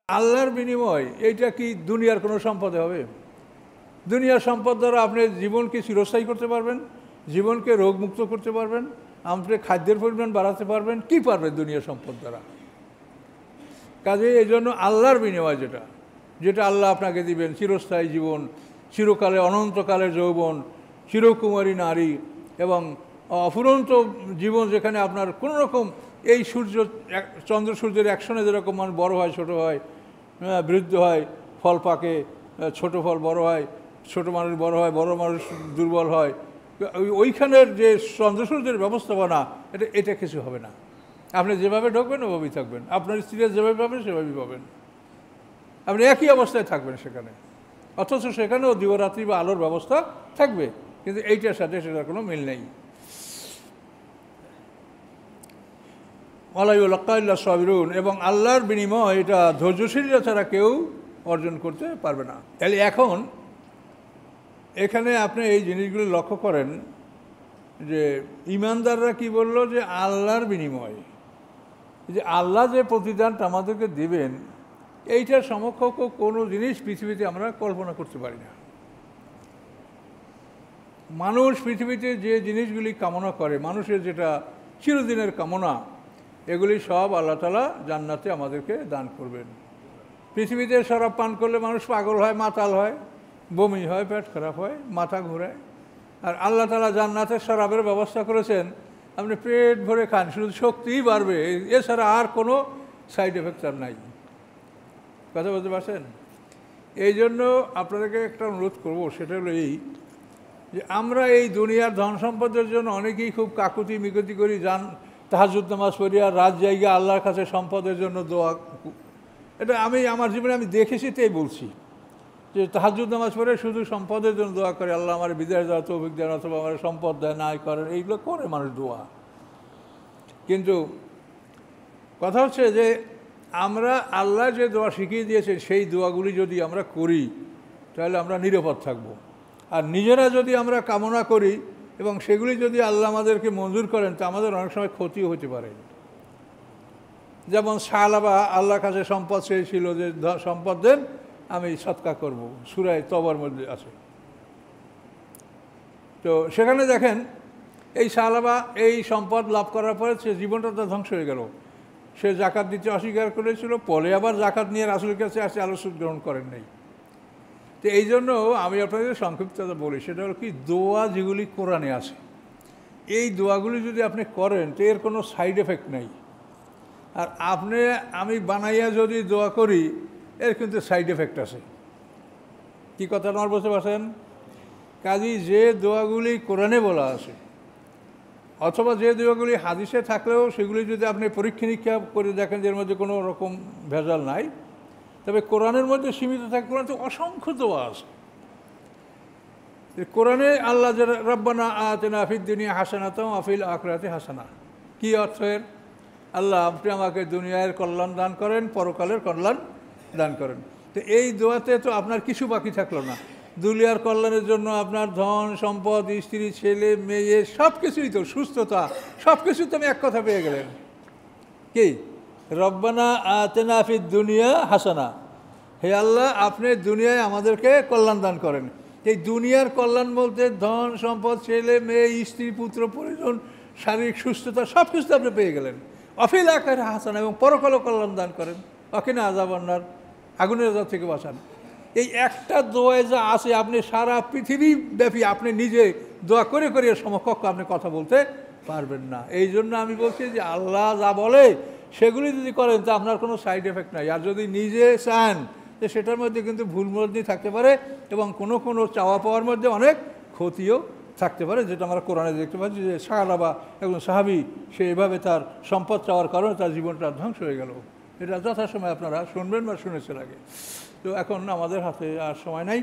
আল্লাহর বিনিময় এইটা কি দুনিয়ার কোনো সম্পদে হবে? দুনিয়ার সম্পদ দ্বারা আপনি জীবনকে চিরস্থায়ী করতে পারবেন, জীবনকে রোগমুক্ত করতে পারবেন, আপনি খাদ্যের পরিমাণ বাড়াতে পারবেন, কি পারবেন দুনিয়ার সম্পদ দ্বারা? কাজে এই জন্য আল্লাহর বিনিময় যেটা যেটা আল্লাহ আপনাকে দিবেন, চিরস্থায়ী জীবন, চিরকালে অনন্তকালের যৌবন, চিরকুমারী নারী এবং অফুরন্ত জীবন, যেখানে আপনার কোনো রকম এই চন্দ্র সূর্যের অ্যাকশনে যেরকম মানুষ বড় হয়, ছোট হয়, বৃদ্ধ হয়, ফল পাকে, ছোট ফল বড় হয়, ছোট মানুষ বড় হয়, বড় মানুষ দুর্বল হয়, ওইখানের যে চন্দ্র সূর্যের ব্যবস্থাপনা, এটা কিছু হবে না। আপনি যেভাবে ঢুকবেন ওভাবেই থাকবেন, আপনার স্ত্রীরা যেভাবে পাবেন সেভাবেই পাবেন, আপনি একই অবস্থায় থাকবেন সেখানে। অথচ সেখানেও দিবরাত্রি বা আলোর ব্যবস্থা থাকবে, কিন্তু এইটার সাথে সেটার কোনো মিল নেই। ওয়ালাইউল্লাহ সাবিরুন, এবং আল্লাহর বিনিময় এটা ধৈর্যশীলরা ছাড়া কেউ অর্জন করতে পারবে না। তাহলে এখন এখানে আপনি এই জিনিসগুলো লক্ষ্য করেন যে ইমানদাররা কি বলল, যে আল্লাহর বিনিময়, যে আল্লাহ যে প্রতিদানটা আমাদেরকে দেবেন, এইটার সমকক্ষ কোনো জিনিস পৃথিবীতে আমরা কল্পনা করতে পারি না। মানুষ পৃথিবীতে যে জিনিসগুলি কামনা করে, মানুষের যেটা চিরদিনের কামনা, এগুলি সব আল্লাহ তাআলা জান্নাতে আমাদেরকে দান করবেন। পৃথিবীতে শরাব পান করলে মানুষ পাগল হয়, মাতাল হয়, বমি হয়, পেট খারাপ হয়, মাথা ঘোরায়। আর আল্লাহ তাআলা জান্নাতের শরাবের ব্যবস্থা করেছেন, আপনি পেট ভরে খান, শুধু শক্তিই বাড়বে, এছাড়া আর কোনো সাইড এফেক্ট আর নাই। কথা বলতে পারছেন? এই জন্য আপনাদেরকে একটা অনুরোধ করব, সেটা হলো এই, যে আমরা এই দুনিয়ার ধন সম্পদের জন্য অনেকেই খুব কাকুতি মিনতি করি, তাহাজ্জুদ নামাজ পড়ি আর রাত জায়গা আল্লাহর কাছে সম্পদের জন্য দোয়া। এটা আমি আমার জীবনে আমি দেখেছি, তাই বলছি, যে তাহাজ্জুদ নামাজ পড়ে শুধু সম্পদের জন্য দোয়া করে, আল্লাহ আমার বিদেশ দেওয়া তৌফিক দেন, অথবা আমার সম্পদ দেয়, না করেন, এইগুলো করে মানুষ দোয়া। কিন্তু কথা হচ্ছে যে আমরা আল্লাহ যে দোয়া শিখিয়ে দিয়েছে, সেই দোয়াগুলি যদি আমরা করি তাহলে আমরা নিরাপদ থাকব। আর নিজেরা যদি আমরা কামনা করি এবং সেগুলি যদি আল্লাহ আমাদেরকে মঞ্জুর করেন, তা আমাদের অনেক সময় ক্ষতিও হতে পারে। যেমন সালাবা আল্লাহর কাছে সম্পদ চেয়েছিল, যে সম্পদ দেন, আমি সৎকা করব, সূরা তবার মধ্যে আছে। তো সেখানে দেখেন, এই সালাবা এই সম্পদ লাভ করার পরে সে জীবনটা তার ধ্বংস হয়ে গেল। সে জাকাত দিতে অস্বীকার করেছিল, পরে আবার জাকাত নিয়ে রাসূলের কাছে আসে, আলোচনা গ্রহণ করেন নাই। তো এই জন্য আমি আপনাদের সংক্ষিপ্ততা বলি, সেটা হলো কি, দোয়া যেগুলি কোরআনে আছে, এই দোয়াগুলি যদি আপনি করেন তো এর কোনো সাইড এফেক্ট নেই। আর আমি বানাইয়া যদি দোয়া করি, এর কিন্তু সাইড এফেক্ট আছে। কী কথা আমার বুঝতে পারছেন? কাজেই যে দোয়াগুলি কোরআনে বলা আছে, অথবা যে দোয়াগুলি হাদিসে থাকলেও সেগুলি যদি আপনি পরীক্ষা নিরীক্ষা করে দেখেন যে এর মধ্যে কোনো রকম ভেজাল নাই, তবে কোরআনের মধ্যে সীমিত থাকে, কোরআন তো অসংখ্য দোয়া আছে। কোরআনে আল্লাহ যে রব্বানা আতিনা ফিদ দুনিয়া হাসানাতাও ওয়া ফিল আখিরাতি হাসানা, কী অর্থের? আল্লাহ আপনি আমাকে দুনিয়ার কল্যাণ দান করেন, পরকালের কল্যাণ দান করেন। তো এই দোয়াতে তো আপনার কিছু বাকি থাকলো না। দুনিয়ার কল্যাণের জন্য আপনার ধন সম্পদ, স্ত্রী, ছেলে মেয়ে, সব কিছুই তো, সুস্থতা, সব কিছু তো আমি এক কথা পেয়ে গেলেন। কি? রব্বানা আতিনা ফিদ দুনিয়া হাসানা, হে আল্লাহ আপনি দুনিয়ায় আমাদেরকে কল্যাণ দান করেন। এই দুনিয়ার কল্যাণ বলতে ধন সম্পদ, ছেলে মেয়ে, স্ত্রী, পুত্র, পরিজন, শারীরিক সুস্থতা, সব কিছু আপনি পেয়ে গেলেন। অফিল আখিরাতি হাসানা, এবং পরকালও কল্যাণ দান করেন। ওয়াকিনা আযাবান্নার, আগুনের আযাব থেকে বাঁচান। এই একটা দোয়ায় যা আছে, আপনি সারা পৃথিবী ব্যাপী আপনি নিজে দোয়া করে করে সমকক্ষ আপনি কথা বলতে পারবেন না। এই জন্য আমি বলছি যে আল্লাহ যা বলে সেগুলি যদি করেন তা আপনার কোনো সাইড এফেক্ট নাই। আর যদি নিজে চান, যে সেটার মধ্যে কিন্তু ভুল বোঝাবুঝি থাকতে পারে, এবং কোনো কোনো চাওয়া পাওয়ার মধ্যে অনেক ক্ষতিও থাকতে পারে, যেটা আমরা কোরআনে দেখতে পাচ্ছি যে সাহাবা, একজন সাহাবী, সে এভাবে তার সম্পদ চাওয়ার কারণে তার জীবনটা ধ্বংস হয়ে গেল। এটা যথাসময়ে আপনারা শুনবেন বা শুনেছেন আগে। তো এখন আমাদের হাতে আর সময় নাই।